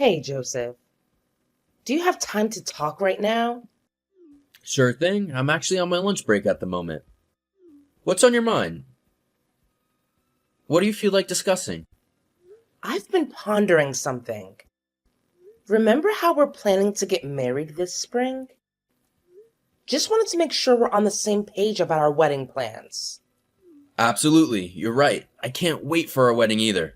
Hey, Joseph, do you have time to talk right now? Sure thing. I'm actually on my lunch break at the moment. What's on your mind? What do you feel like discussing? I've been pondering something. Remember how we're planning to get married this spring? Just wanted to make sure we're on the same page about our wedding plans. Absolutely, you're right. I can't wait for our wedding either.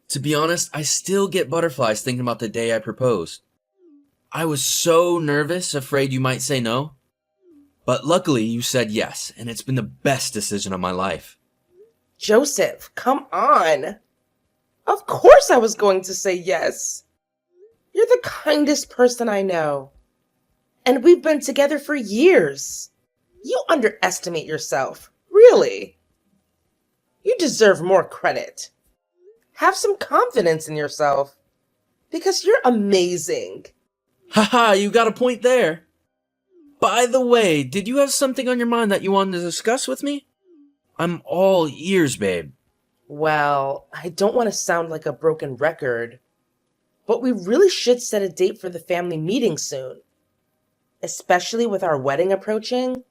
To be honest, I still get butterflies thinking about the day I proposed. I was so nervous, afraid you might say no. But luckily, you said yes, and it's been the best decision of my life. Joseph, come on! Of course I was going to say yes. You're the kindest person I know. And we've been together for years. You underestimate yourself, really. You deserve more credit. Have some confidence in yourself. Because you're amazing. Haha, you got a point there. By the way, did you have something on your mind that you wanted to discuss with me? I'm all ears, babe. Well, I don't want to sound like a broken record, but we really should set a date for the family meeting soon. Especially with our wedding approaching.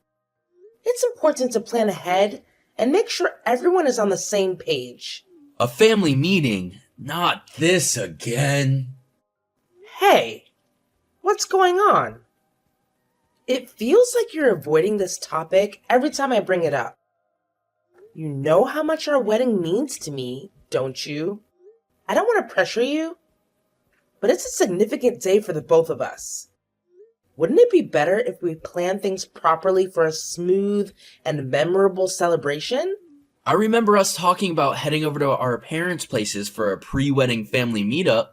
It's important to plan ahead and make sure everyone is on the same page. A family meeting? Not this again. Hey, what's going on? It feels like you're avoiding this topic every time I bring it up. You know how much our wedding means to me, don't you? I don't want to pressure you, but it's a significant day for the both of us. Wouldn't it be better if we plan things properly for a smooth and memorable celebration? I remember us talking about heading over to our parents' places for a pre-wedding family meetup.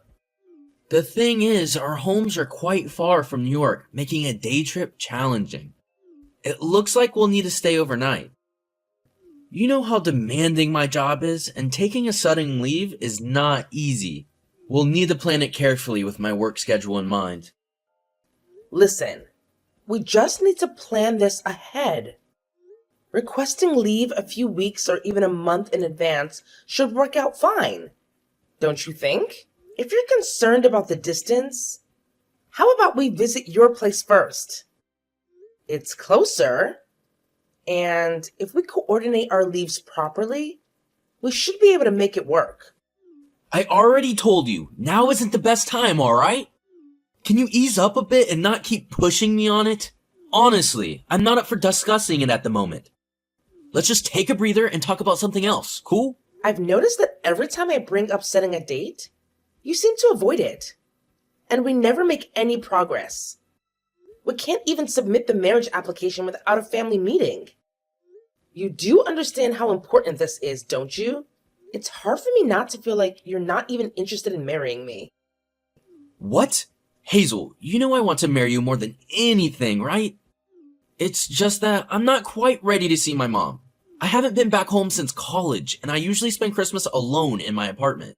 The thing is, our homes are quite far from New York, making a day trip challenging. It looks like we'll need to stay overnight. You know how demanding my job is, and taking a sudden leave is not easy. We'll need to plan it carefully with my work schedule in mind. Listen, we just need to plan this ahead. Requesting leave a few weeks or even a month in advance should work out fine, don't you think? If you're concerned about the distance, how about we visit your place first? It's closer, and if we coordinate our leaves properly, we should be able to make it work. I already told you, now isn't the best time, alright? Can you ease up a bit and not keep pushing me on it? Honestly, I'm not up for discussing it at the moment. Let's just take a breather and talk about something else, cool? I've noticed that every time I bring up setting a date, you seem to avoid it, and we never make any progress. We can't even submit the marriage application without a family meeting. You do understand how important this is, don't you? It's hard for me not to feel like you're not even interested in marrying me. What? Hazel, you know I want to marry you more than anything, right? It's just that I'm not quite ready to see my mom. I haven't been back home since college, and I usually spend Christmas alone in my apartment.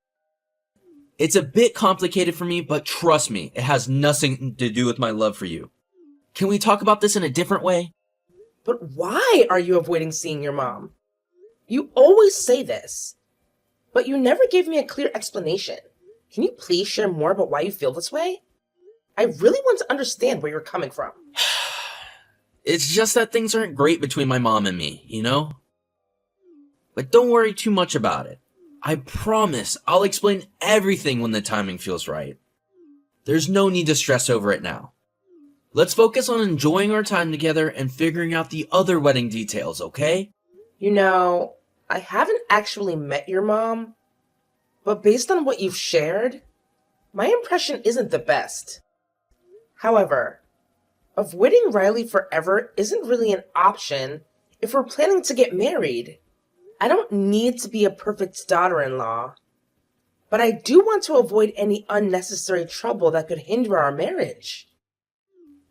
It's a bit complicated for me, but trust me, it has nothing to do with my love for you. Can we talk about this in a different way? But why are you avoiding seeing your mom? You always say this, but you never gave me a clear explanation. Can you please share more about why you feel this way? I really want to understand where you're coming from. It's just that things aren't great between my mom and me, you know? But don't worry too much about it. I promise I'll explain everything when the timing feels right. There's no need to stress over it now. Let's focus on enjoying our time together and figuring out the other wedding details, okay? You know, I haven't actually met your mom, but based on what you've shared, my impression isn't the best. However, avoiding Riley forever isn't really an option if we're planning to get married. I don't need to be a perfect daughter-in-law, but I do want to avoid any unnecessary trouble that could hinder our marriage.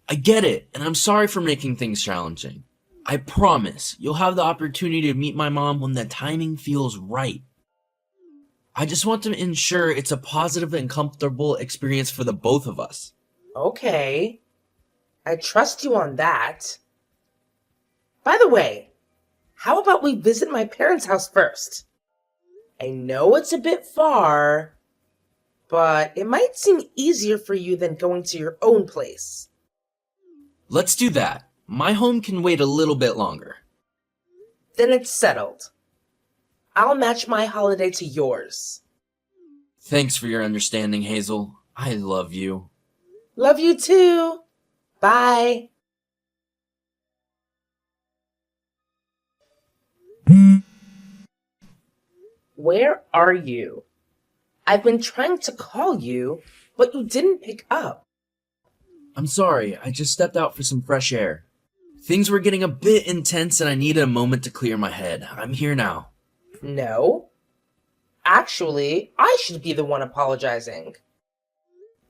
I get it, and I'm sorry for making things challenging. I promise you'll have the opportunity to meet my mom when the timing feels right. I just want to ensure it's a positive and comfortable experience for the both of us. Okay, I trust you on that. By the way, how about we visit my parents' house first? I know it's a bit far, but it might seem easier for you than going to your own place. Let's do that. My home can wait a little bit longer. Then it's settled. I'll match my holiday to yours. Thanks for your understanding, Hazel. I love you. Love you too. Bye. Where are you? I've been trying to call you, but you didn't pick up. I'm sorry, I just stepped out for some fresh air. Things were getting a bit intense and I needed a moment to clear my head. I'm here now. No. Actually, I should be the one apologizing.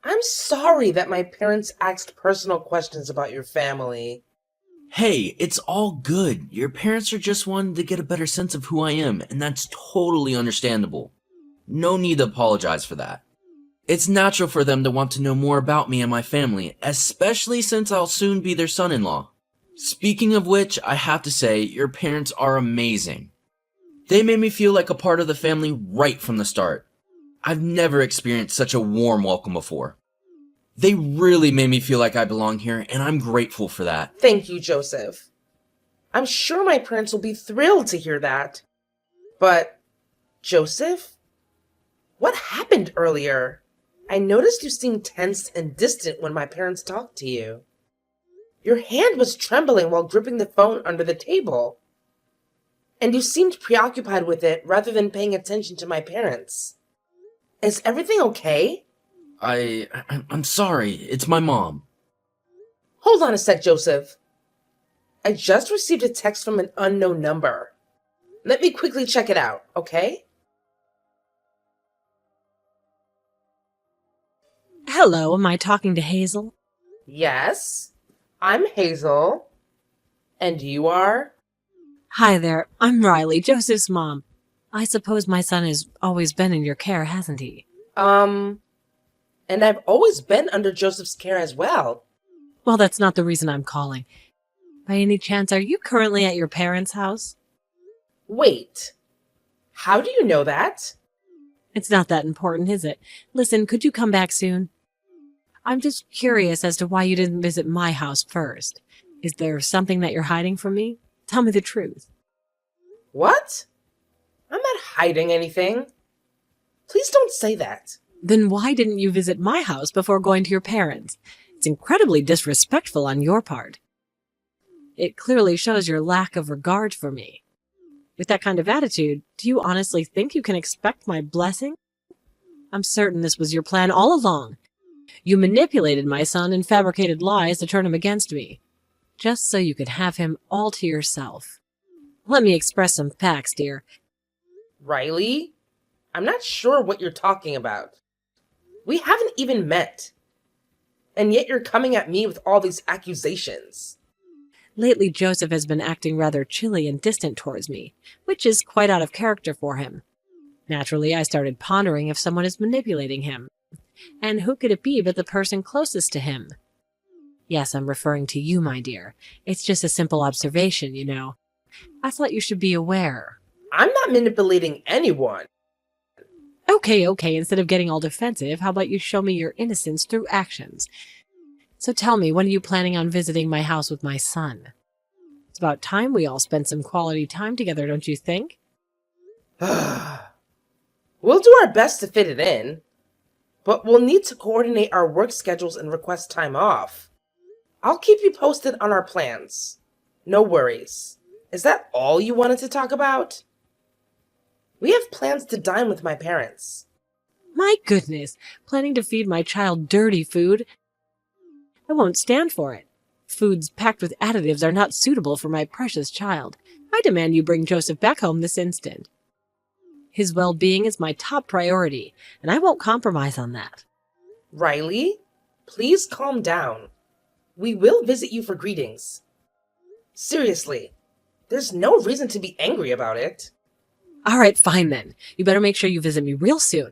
I'm sorry that my parents asked personal questions about your family. Hey, it's all good. Your parents are just wanting to get a better sense of who I am, and that's totally understandable. No need to apologize for that. It's natural for them to want to know more about me and my family, especially since I'll soon be their son-in-law. Speaking of which, I have to say, your parents are amazing. They made me feel like a part of the family right from the start. I've never experienced such a warm welcome before. They really made me feel like I belong here, and I'm grateful for that. Thank you, Joseph. I'm sure my parents will be thrilled to hear that. But, Joseph, what happened earlier? I noticed you seemed tense and distant when my parents talked to you. Your hand was trembling while gripping the phone under the table. And you seemed preoccupied with it rather than paying attention to my parents. Is everything okay? I'm sorry, it's my mom. Hold on a sec, Joseph. I just received a text from an unknown number. Let me quickly check it out, okay? Hello, am I talking to Hazel? Yes, I'm Hazel. And you are? Hi there, I'm Riley, Joseph's mom. I suppose my son has always been in your care, hasn't he? And I've always been under Joseph's care as well. Well, that's not the reason I'm calling. By any chance, are you currently at your parents' house? Wait, how do you know that? It's not that important, is it? Listen, could you come back soon? I'm just curious as to why you didn't visit my house first. Is there something that you're hiding from me? Tell me the truth. What? I'm not hiding anything. Please don't say that. Then why didn't you visit my house before going to your parents'? It's incredibly disrespectful on your part. It clearly shows your lack of regard for me. With that kind of attitude, do you honestly think you can expect my blessing? I'm certain this was your plan all along. You manipulated my son and fabricated lies to turn him against me, just so you could have him all to yourself. Let me express some facts, dear. Riley, I'm not sure what you're talking about. We haven't even met. And yet you're coming at me with all these accusations. Lately, Joseph has been acting rather chilly and distant towards me, which is quite out of character for him. Naturally, I started pondering if someone is manipulating him. And who could it be but the person closest to him? Yes, I'm referring to you, my dear. It's just a simple observation, you know. I thought you should be aware. I'm not manipulating anyone. Okay, instead of getting all defensive, how about you show me your innocence through actions? So tell me, when are you planning on visiting my house with my son? It's about time we all spent some quality time together, don't you think? We'll do our best to fit it in, but we'll need to coordinate our work schedules and request time off. I'll keep you posted on our plans. No worries. Is that all you wanted to talk about? We have plans to dine with my parents. My goodness, planning to feed my child dirty food? I won't stand for it. Foods packed with additives are not suitable for my precious child. I demand you bring Joseph back home this instant. His well-being is my top priority, and I won't compromise on that. Riley, please calm down. We will visit you for greetings. Seriously, there's no reason to be angry about it. All right, fine then. You better make sure you visit me real soon.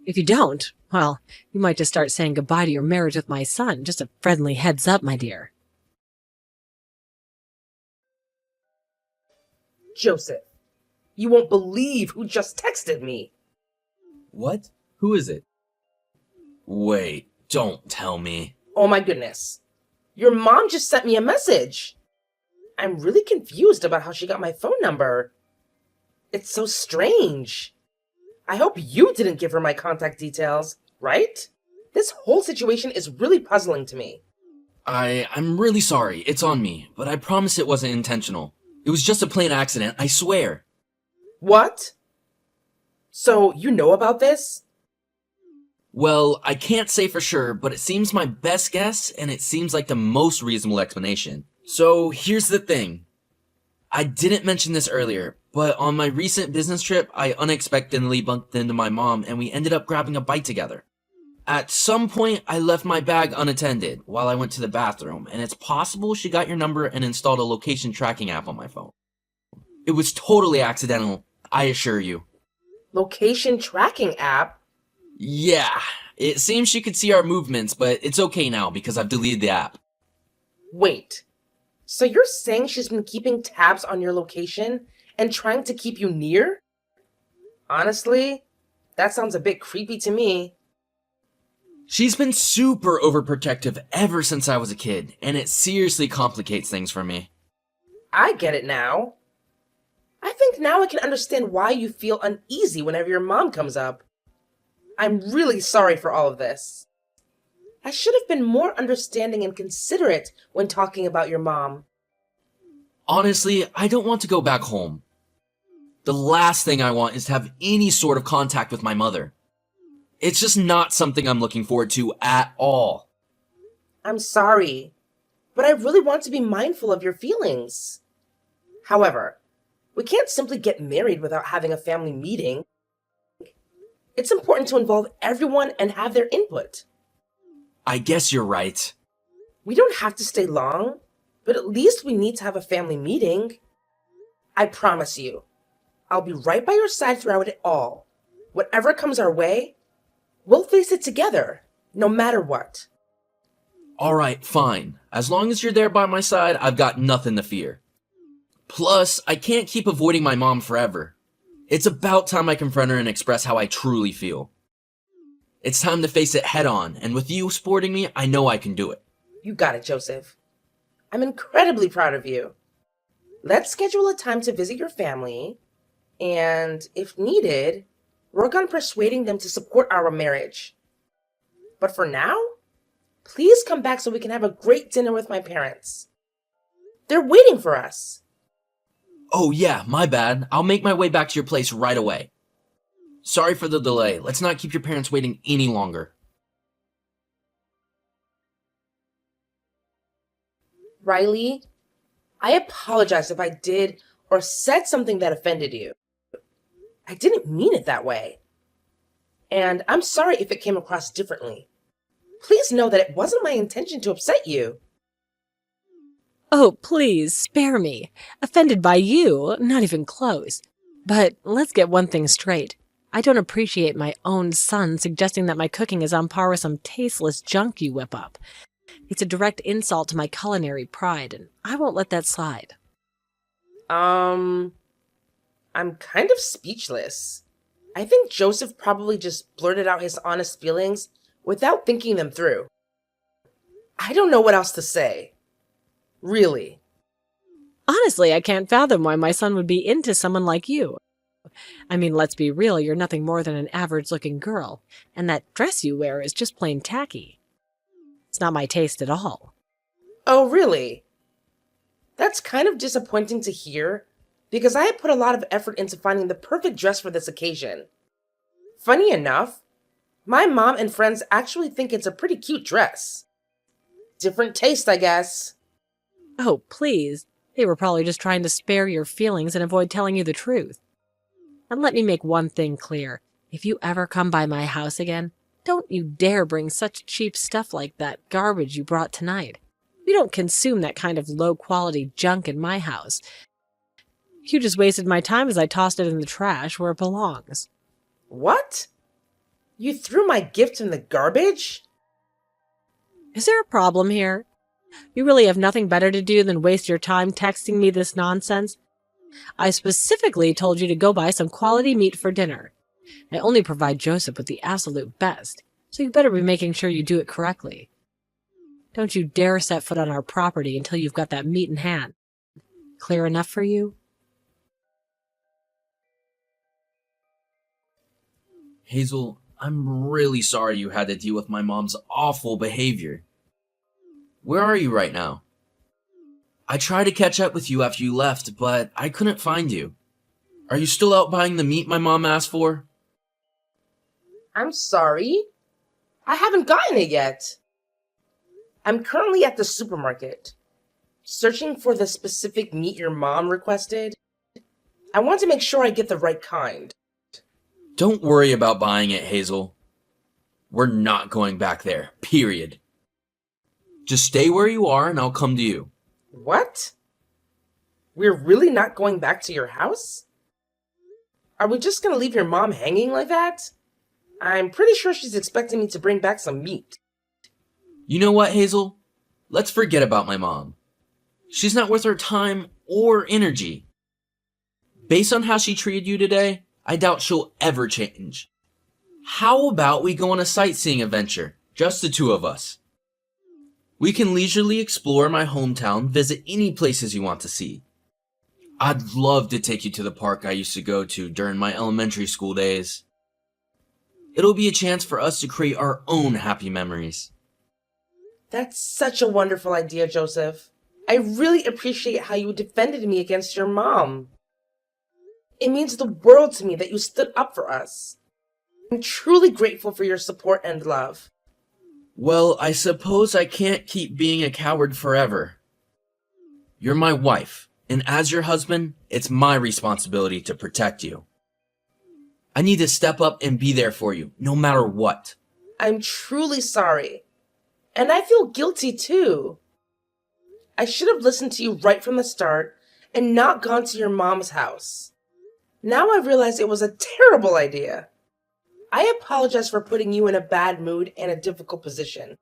If you don't, well, you might just start saying goodbye to your marriage with my son. Just a friendly heads up, my dear. Joseph, you won't believe who just texted me. What? Who is it? Wait, don't tell me. Oh my goodness. Your mom just sent me a message. I'm really confused about how she got my phone number. It's so strange. I hope you didn't give her my contact details, right? This whole situation is really puzzling to me. I'm really sorry, it's on me, but I promise it wasn't intentional. It was just a plain accident, I swear. What? So, you know about this? Well, I can't say for sure, but it seems my best guess, and it seems like the most reasonable explanation. So, here's the thing. I didn't mention this earlier, but on my recent business trip, I unexpectedly bumped into my mom, and we ended up grabbing a bite together. At some point, I left my bag unattended while I went to the bathroom, and it's possible she got your number and installed a location tracking app on my phone. It was totally accidental, I assure you. Location tracking app? Yeah, it seems she could see our movements, but it's okay now because I've deleted the app. Wait, so you're saying she's been keeping tabs on your location and trying to keep you near? Honestly, that sounds a bit creepy to me. She's been super overprotective ever since I was a kid, and it seriously complicates things for me. I get it now. I think now I can understand why you feel uneasy whenever your mom comes up. I'm really sorry for all of this. I should have been more understanding and considerate when talking about your mom. Honestly, I don't want to go back home. The last thing I want is to have any sort of contact with my mother. It's just not something I'm looking forward to at all. I'm sorry, but I really want to be mindful of your feelings. However, we can't simply get married without having a family meeting. It's important to involve everyone and have their input. I guess you're right. We don't have to stay long, but at least we need to have a family meeting. I promise you, I'll be right by your side throughout it all. Whatever comes our way, we'll face it together, no matter what. Alright, fine. As long as you're there by my side, I've got nothing to fear. Plus, I can't keep avoiding my mom forever. It's about time I confront her and express how I truly feel. It's time to face it head on, and with you supporting me, I know I can do it. You got it, Joseph. I'm incredibly proud of you. Let's schedule a time to visit your family, and if needed, work on persuading them to support our marriage. But for now, please come back so we can have a great dinner with my parents. They're waiting for us. Oh yeah, my bad. I'll make my way back to your place right away. Sorry for the delay. Let's not keep your parents waiting any longer. Riley, I apologize if I did or said something that offended you. I didn't mean it that way. And I'm sorry if it came across differently. Please know that it wasn't my intention to upset you. Oh, please, spare me. Offended by you? Not even close. But let's get one thing straight. I don't appreciate my own son suggesting that my cooking is on par with some tasteless junk you whip up. It's a direct insult to my culinary pride, and I won't let that slide. I'm kind of speechless. I think Joseph probably just blurted out his honest feelings without thinking them through. I don't know what else to say. Really. Honestly, I can't fathom why my son would be into someone like you. I mean, let's be real, you're nothing more than an average-looking girl, and that dress you wear is just plain tacky. It's not my taste at all. Oh, really? That's kind of disappointing to hear, because I had put a lot of effort into finding the perfect dress for this occasion. Funny enough, my mom and friends actually think it's a pretty cute dress. Different taste, I guess. Oh, please. They were probably just trying to spare your feelings and avoid telling you the truth. And let me make one thing clear. If you ever come by my house again, don't you dare bring such cheap stuff like that garbage you brought tonight. We don't consume that kind of low-quality junk in my house. You just wasted my time as I tossed it in the trash where it belongs. What? You threw my gift in the garbage? Is there a problem here? You really have nothing better to do than waste your time texting me this nonsense? I specifically told you to go buy some quality meat for dinner. I only provide Joseph with the absolute best. So you better be making sure you do it correctly. Don't you dare set foot on our property until you've got that meat in hand. Clear enough for you? Hazel, I'm really sorry you had to deal with my mom's awful behavior. Where are you right now? I tried to catch up with you after you left, but I couldn't find you. Are you still out buying the meat my mom asked for? I'm sorry. I haven't gotten it yet. I'm currently at the supermarket, searching for the specific meat your mom requested. I want to make sure I get the right kind. Don't worry about buying it, Hazel. We're not going back there, period. Just stay where you are and I'll come to you. What? We're really not going back to your house? Are we just gonna leave your mom hanging like that? I'm pretty sure she's expecting me to bring back some meat. You know what, Hazel? Let's forget about my mom. She's not worth her time or energy. Based on how she treated you today, I doubt she'll ever change. How about we go on a sightseeing adventure, just the two of us? We can leisurely explore my hometown, visit any places you want to see. I'd love to take you to the park I used to go to during my elementary school days. It'll be a chance for us to create our own happy memories. That's such a wonderful idea, Joseph. I really appreciate how you defended me against your mom. It means the world to me that you stood up for us. I'm truly grateful for your support and love. Well, I suppose I can't keep being a coward forever. You're my wife, and as your husband, it's my responsibility to protect you. I need to step up and be there for you, no matter what. I'm truly sorry. And I feel guilty too. I should have listened to you right from the start and not gone to your mom's house. Now I realize it was a terrible idea. I apologize for putting you in a bad mood and a difficult position.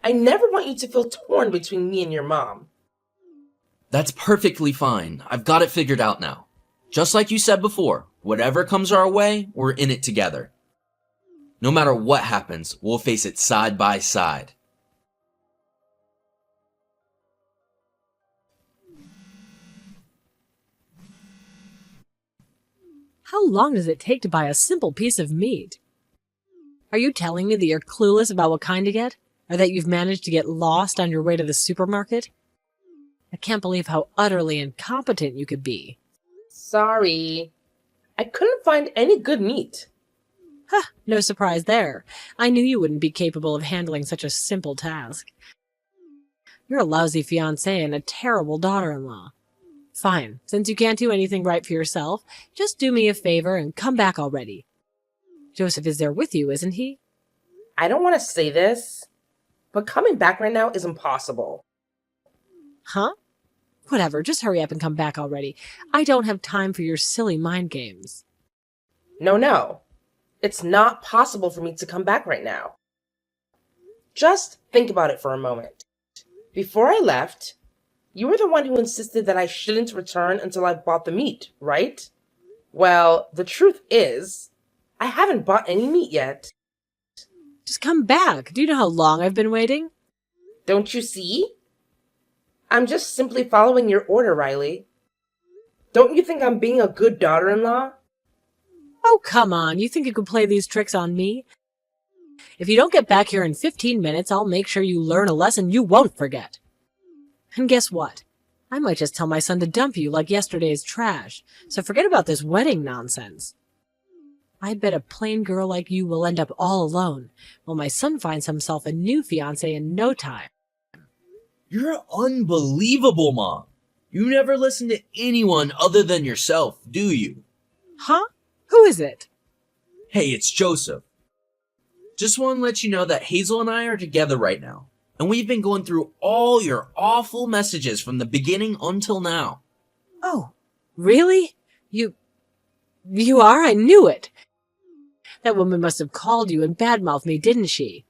I never want you to feel torn between me and your mom. That's perfectly fine. I've got it figured out now. Just like you said before, whatever comes our way, we're in it together. No matter what happens, we'll face it side by side. How long does it take to buy a simple piece of meat? Are you telling me that you're clueless about what kind to get? Or that you've managed to get lost on your way to the supermarket? I can't believe how utterly incompetent you could be. Sorry. I couldn't find any good meat. Huh, no surprise there. I knew you wouldn't be capable of handling such a simple task. You're a lousy fiancé and a terrible daughter-in-law. Fine, since you can't do anything right for yourself, just do me a favor and come back already. Joseph is there with you, isn't he? I don't want to say this, but coming back right now is impossible. Huh? Whatever, just hurry up and come back already. I don't have time for your silly mind games. No. It's not possible for me to come back right now. Just think about it for a moment. Before I left, you were the one who insisted that I shouldn't return until I bought the meat, right? Well, the truth is, I haven't bought any meat yet. Just come back. Do you know how long I've been waiting? Don't you see? I'm just simply following your order, Riley. Don't you think I'm being a good daughter-in-law? Oh, come on. You think you could play these tricks on me? If you don't get back here in 15 minutes, I'll make sure you learn a lesson you won't forget. And guess what? I might just tell my son to dump you like yesterday's trash, so forget about this wedding nonsense. I bet a plain girl like you will end up all alone, while my son finds himself a new fiancé in no time. You're unbelievable, Mom. You never listen to anyone other than yourself, do you? Huh? Who is it? Hey, it's Joseph. Just want to let you know that Hazel and I are together right now, and we've been going through all your awful messages from the beginning until now. Oh, really? You are? I knew it. That woman must have called you and badmouthed me, didn't she?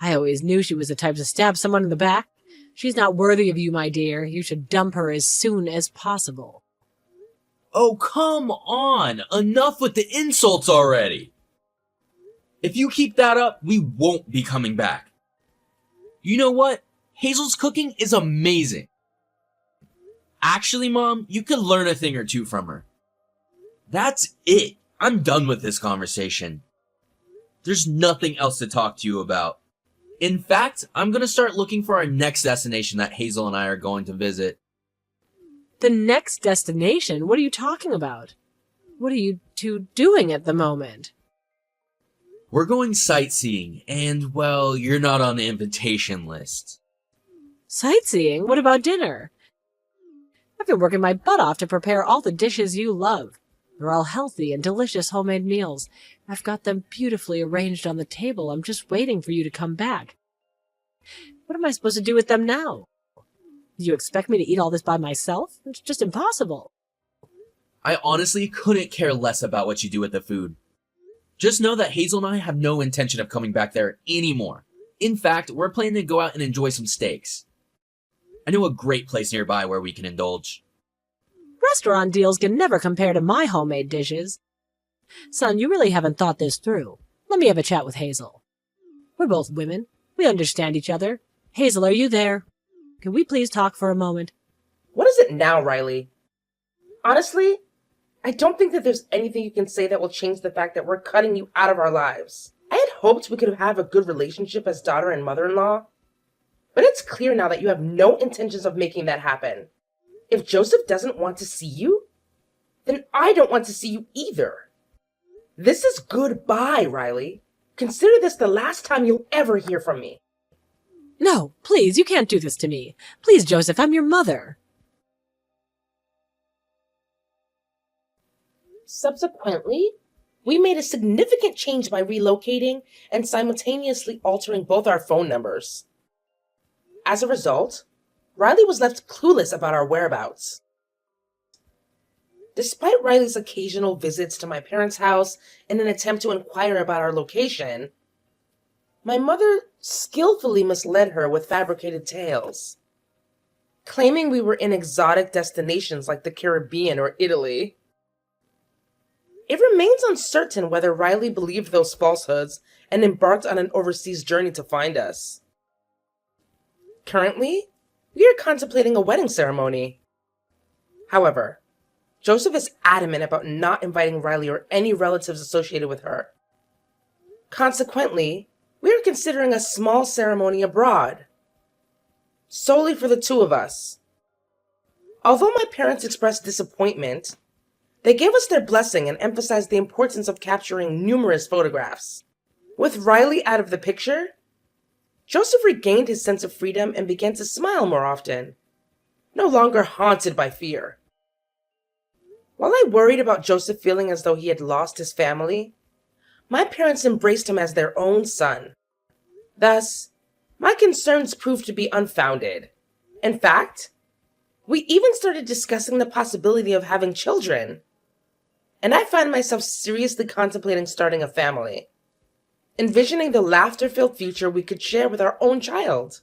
I always knew she was the type to stab someone in the back. She's not worthy of you, my dear. You should dump her as soon as possible. Oh, come on! Enough with the insults already! If you keep that up, we won't be coming back. You know what? Hazel's cooking is amazing. Actually, Mom, you could learn a thing or two from her. That's it. I'm done with this conversation. There's nothing else to talk to you about. In fact, I'm gonna start looking for our next destination that Hazel and I are going to visit. The next destination? What are you talking about? What are you two doing at the moment? We're going sightseeing, and, well, you're not on the invitation list. Sightseeing? What about dinner? I've been working my butt off to prepare all the dishes you love. They're all healthy and delicious homemade meals. I've got them beautifully arranged on the table. I'm just waiting for you to come back. What am I supposed to do with them now? Do you expect me to eat all this by myself? It's just impossible. I honestly couldn't care less about what you do with the food. Just know that Hazel and I have no intention of coming back there anymore. In fact, we're planning to go out and enjoy some steaks. I know a great place nearby where we can indulge. Restaurant deals can never compare to my homemade dishes. Son, you really haven't thought this through. Let me have a chat with Hazel. We're both women. We understand each other. Hazel, are you there? Can we please talk for a moment? What is it now, Riley? Honestly, I don't think that there's anything you can say that will change the fact that we're cutting you out of our lives. I had hoped we could have a good relationship as daughter and mother-in-law, but it's clear now that you have no intentions of making that happen. If Joseph doesn't want to see you, then I don't want to see you either. This is goodbye, Riley. Consider this the last time you'll ever hear from me. No, please, you can't do this to me. Please, Joseph, I'm your mother. Subsequently, we made a significant change by relocating and simultaneously altering both our phone numbers. As a result, Riley was left clueless about our whereabouts. Despite Riley's occasional visits to my parents' house in an attempt to inquire about our location, my mother skillfully misled her with fabricated tales, claiming we were in exotic destinations like the Caribbean or Italy. It remains uncertain whether Riley believed those falsehoods and embarked on an overseas journey to find us. Currently, we are contemplating a wedding ceremony. However, Joseph is adamant about not inviting Riley or any relatives associated with her. Consequently, we are considering a small ceremony abroad, solely for the two of us. Although my parents expressed disappointment, they gave us their blessing and emphasized the importance of capturing numerous photographs. With Riley out of the picture, Joseph regained his sense of freedom and began to smile more often, no longer haunted by fear. While I worried about Joseph feeling as though he had lost his family, my parents embraced him as their own son. Thus, my concerns proved to be unfounded. In fact, we even started discussing the possibility of having children. And I find myself seriously contemplating starting a family, envisioning the laughter-filled future we could share with our own child.